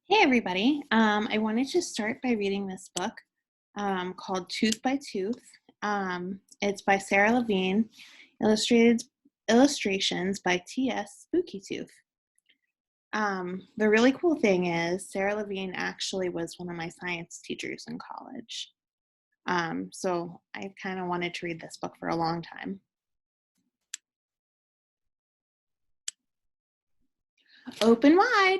Hey everybody. I wanted to start by reading this book called Tooth by Tooth. It's by Sara Levine, illustrations by T.S. Spooky Tooth. The really cool thing is Sara Levine actually was one of my science teachers in college. So I've kind of wanted to read this book for a long time. Open wide.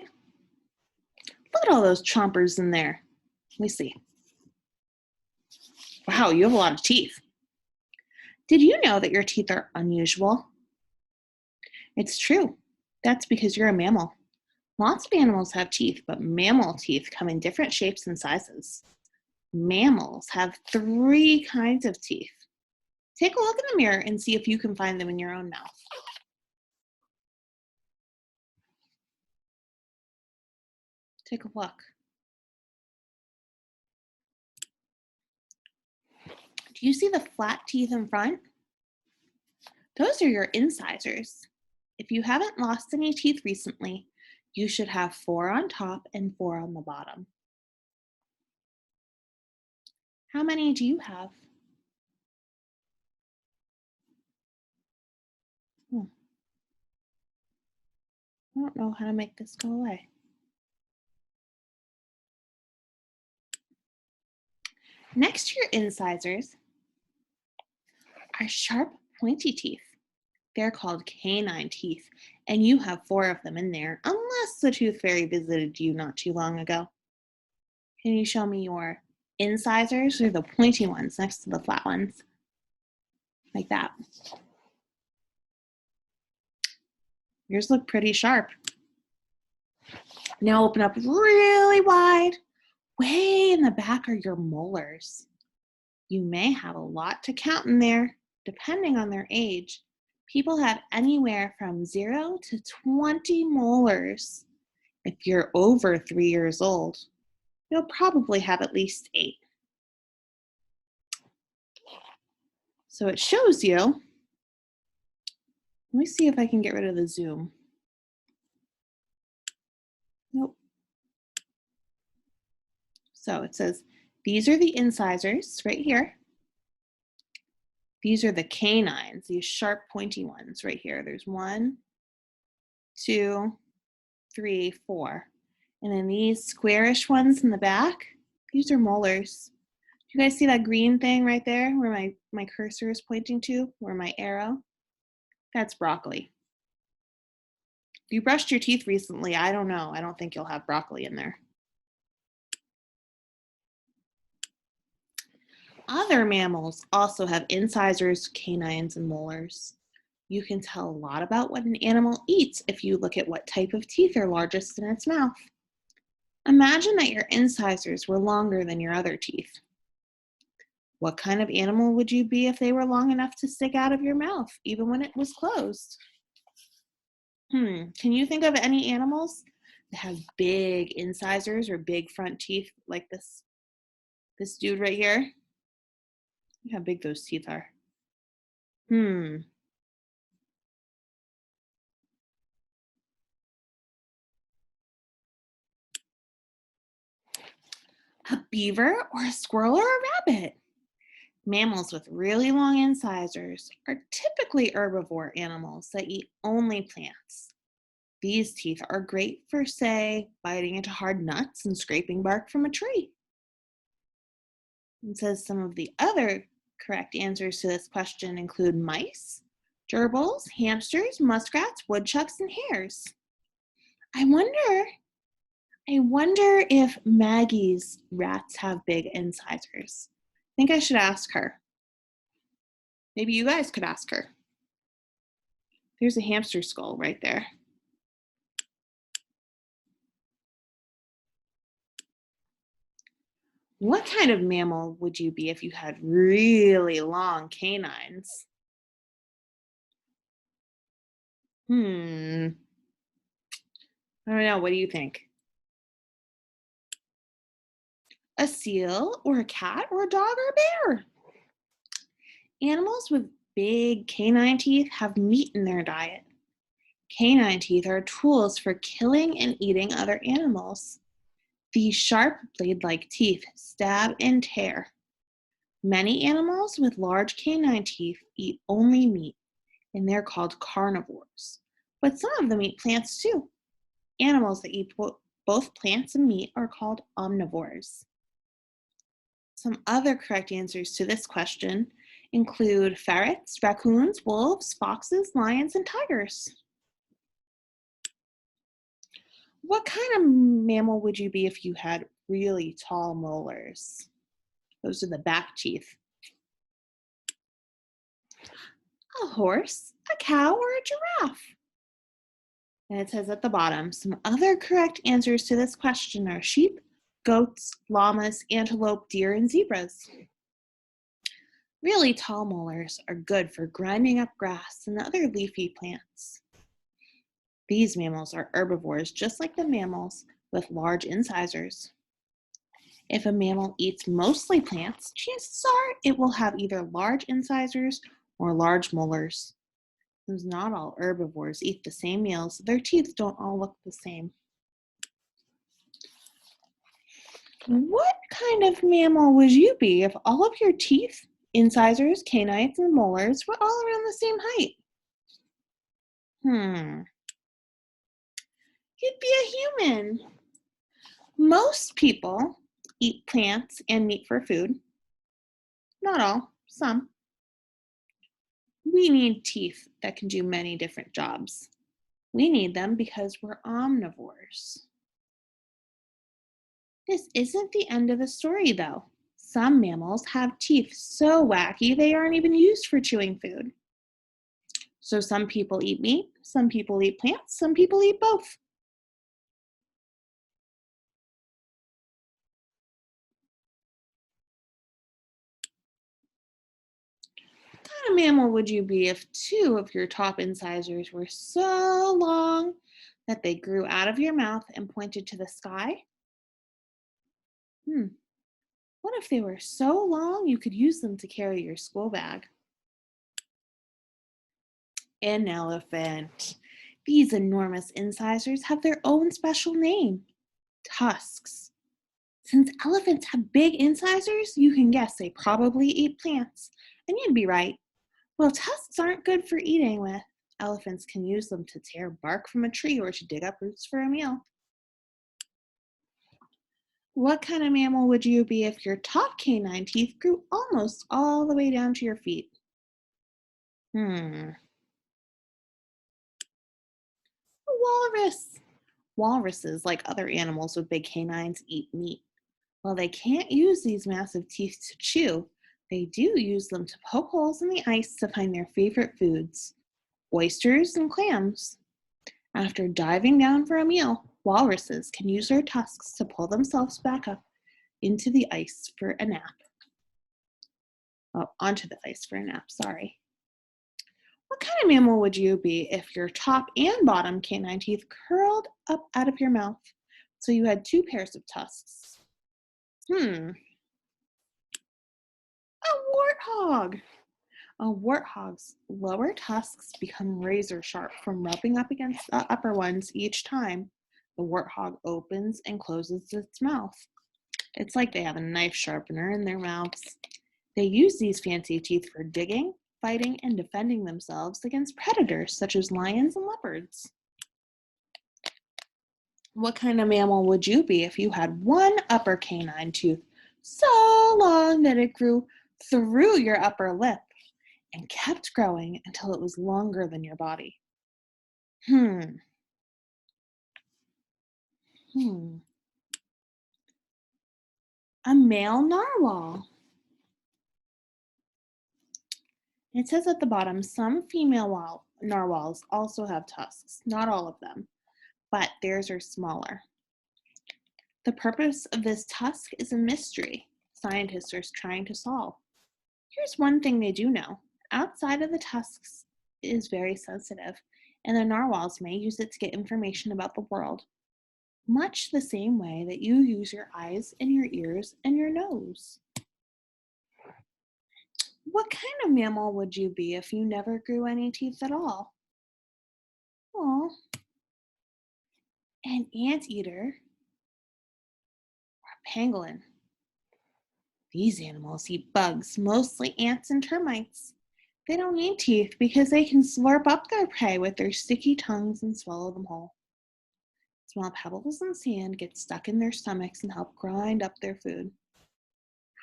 Look at all those chompers in there. Let me see. Wow, you have a lot of teeth. Did you know that your teeth are unusual? It's true. That's because you're a mammal. Lots of animals have teeth, but mammal teeth come in different shapes and sizes. Mammals have 3 kinds of teeth. Take a look in the mirror and see if you can find them in your own mouth. Take a look. Do you see the flat teeth in front? Those are your incisors. If you haven't lost any teeth recently, you should have 4 on top and 4 on the bottom. How many do you have? I don't know how to make this go away. Next to your incisors are sharp, pointy teeth. They're called canine teeth, and you have 4 of them in there, unless the tooth fairy visited you not too long ago. Can you show me your incisors, or the pointy ones next to the flat ones? Like that. Yours look pretty sharp. Now open up really wide. Way in the back are your molars. You may have a lot to count in there, depending on their age. People have anywhere from 0 to 20 molars. If you're over 3 years old, you'll probably have at least 8. So it shows you. Let me see if I can get rid of the zoom. Nope. So it says, these are the incisors right here. These are the canines, these sharp, pointy ones right here. There's 1, 2, 3, 4. And then these squarish ones in the back, these are molars. Do you guys see that green thing right there where my cursor is pointing to, where my arrow? That's broccoli. If you brushed your teeth recently, I don't know. I don't think you'll have broccoli in there. Other mammals also have incisors, canines, and molars. You can tell a lot about what an animal eats if you look at what type of teeth are largest in its mouth. Imagine that your incisors were longer than your other teeth. What kind of animal would you be if they were long enough to stick out of your mouth, even when it was closed? Can you think of any animals that have big incisors or big front teeth like this dude right here? Look how big those teeth are. A beaver or a squirrel or a rabbit? Mammals with really long incisors are typically herbivore animals that eat only plants. These teeth are great for, say, biting into hard nuts and scraping bark from a tree. It says some of the other correct answers to this question include mice, gerbils, hamsters, muskrats, woodchucks, and hares. I wonder if Maggie's rats have big incisors. I think I should ask her. Maybe you guys could ask her. There's a hamster skull right there. What kind of mammal would you be if you had really long canines? I don't know. What do you think? A seal or a cat or a dog or a bear? Animals with big canine teeth have meat in their diet. Canine teeth are tools for killing and eating other animals. These sharp blade-like teeth stab and tear. Many animals with large canine teeth eat only meat, and they're called carnivores. But some of them eat plants too. Animals that eat both plants and meat are called omnivores. Some other correct answers to this question include ferrets, raccoons, wolves, foxes, lions, and tigers. What kind of mammal would you be if you had really tall molars? Those are the back teeth. A horse, a cow, or a giraffe? And it says at the bottom, some other correct answers to this question are sheep, goats, llamas, antelope, deer, and zebras. Really tall molars are good for grinding up grass and other leafy plants. These mammals are herbivores just like the mammals with large incisors. If a mammal eats mostly plants, chances are it will have either large incisors or large molars. Since not all herbivores eat the same meals, their teeth don't all look the same. What kind of mammal would you be if all of your teeth, incisors, canines, and molars were all around the same height? You'd be a human. Most people eat plants and meat for food. Not all, some. We need teeth that can do many different jobs. We need them because we're omnivores. This isn't the end of the story, though. Some mammals have teeth so wacky they aren't even used for chewing food. So some people eat meat, some people eat plants, some people eat both. What kind of mammal would you be if two of your top incisors were so long that they grew out of your mouth and pointed to the sky? Hmm. What if they were so long you could use them to carry your school bag? An elephant. These enormous incisors have their own special name, tusks. Since elephants have big incisors, you can guess they probably eat plants. And you'd be right. Well, tusks aren't good for eating with. Elephants can use them to tear bark from a tree or to dig up roots for a meal. What kind of mammal would you be if your top canine teeth grew almost all the way down to your feet? Hmm. A walrus. Walruses, like other animals with big canines, eat meat. While they can't use these massive teeth to chew, they do use them to poke holes in the ice to find their favorite foods, oysters and clams. After diving down for a meal, walruses can use their tusks to pull themselves back up into the ice for a nap. Oh, onto the ice for a nap, sorry. What kind of mammal would you be if your top and bottom canine teeth curled up out of your mouth so you had two pairs of tusks? Hmm, a warthog. A warthog's lower tusks become razor sharp from rubbing up against the upper ones each time the warthog opens and closes its mouth. It's like they have a knife sharpener in their mouths. They use these fancy teeth for digging, fighting, and defending themselves against predators such as lions and leopards. What kind of mammal would you be if you had one upper canine tooth so long that it grew through your upper lip and kept growing until it was longer than your body? Hmm. Hmm. A male narwhal. It says at the bottom, some female narwhals also have tusks. Not all of them, but theirs are smaller. The purpose of this tusk is a mystery scientists are trying to solve. Here's one thing they do know. Outside of the tusks is very sensitive, and the narwhals may use it to get information about the world, much the same way that you use your eyes and your ears and your nose. What kind of mammal would you be if you never grew any teeth at all? Oh, an anteater. Pangolin. These animals eat bugs, mostly ants and termites. They don't need teeth because they can slurp up their prey with their sticky tongues and swallow them whole. Small pebbles and sand get stuck in their stomachs and help grind up their food.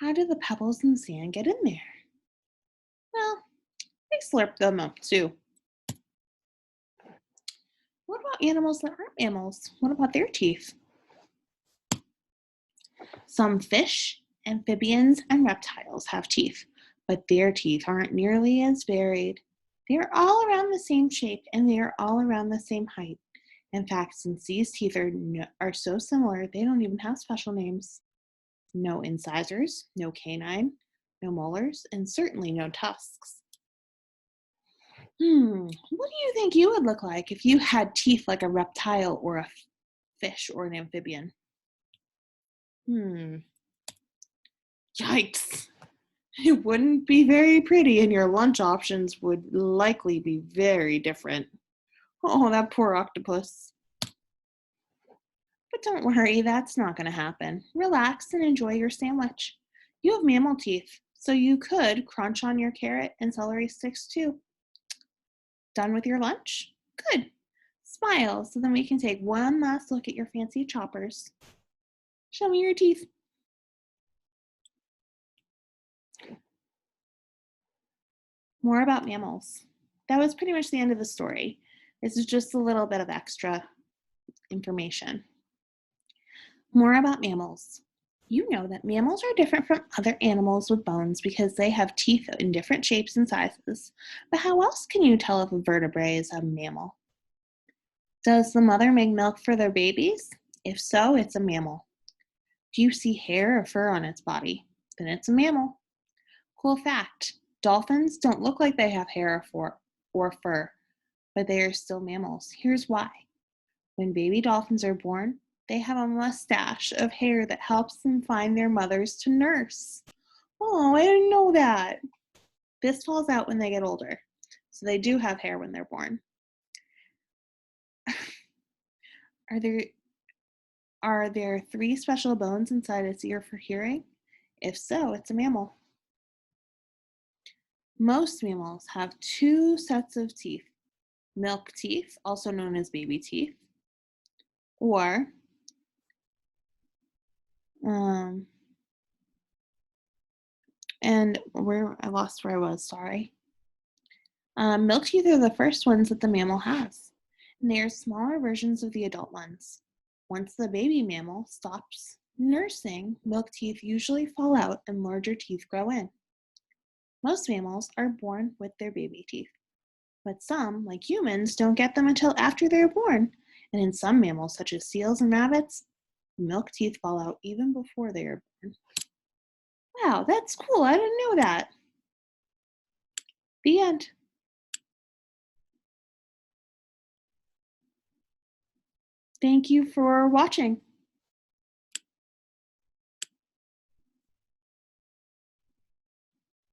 How do the pebbles and sand get in there? Well, they slurp them up too. What about animals that aren't mammals? What about their teeth? Some fish, amphibians, and reptiles have teeth, but their teeth aren't nearly as varied. They are all around the same shape and they are all around the same height. In fact, since these teeth are so similar, they don't even have special names. No incisors, no canine, no molars, and certainly no tusks. What do you think you would look like if you had teeth like a reptile or a fish or an amphibian? Hmm, yikes. It wouldn't be very pretty, and your lunch options would likely be very different. Oh, that poor octopus. But don't worry, that's not going to happen. Relax and enjoy your sandwich. You have mammal teeth, so you could crunch on your carrot and celery sticks too. Done with your lunch? Good. Smile so then we can take one last look at your fancy choppers. Show me your teeth. More about mammals. That was pretty much the end of the story. This is just a little bit of extra information. More about mammals. You know that mammals are different from other animals with bones because they have teeth in different shapes and sizes. But how else can you tell if a vertebrate is a mammal? Does the mother make milk for their babies? If so, it's a mammal. Do you see hair or fur on its body? Then it's a mammal. Cool fact, dolphins don't look like they have hair or fur, but they are still mammals. Here's why. When baby dolphins are born, they have a mustache of hair that helps them find their mothers to nurse. Oh, I didn't know that. This falls out when they get older, so they do have hair when they're born. Are there three special bones inside its ear for hearing? If so, it's a mammal. Most mammals have two sets of teeth: milk teeth, also known as baby teeth, or um, and where I lost where I was, sorry. Milk teeth are the first ones that the mammal has, and they are smaller versions of the adult ones. Once the baby mammal stops nursing, milk teeth usually fall out and larger teeth grow in. Most mammals are born with their baby teeth, but some, like humans, don't get them until after they're born. And in some mammals, such as seals and rabbits, milk teeth fall out even before they are born. Wow, that's cool. I didn't know that. The end. Thank you for watching.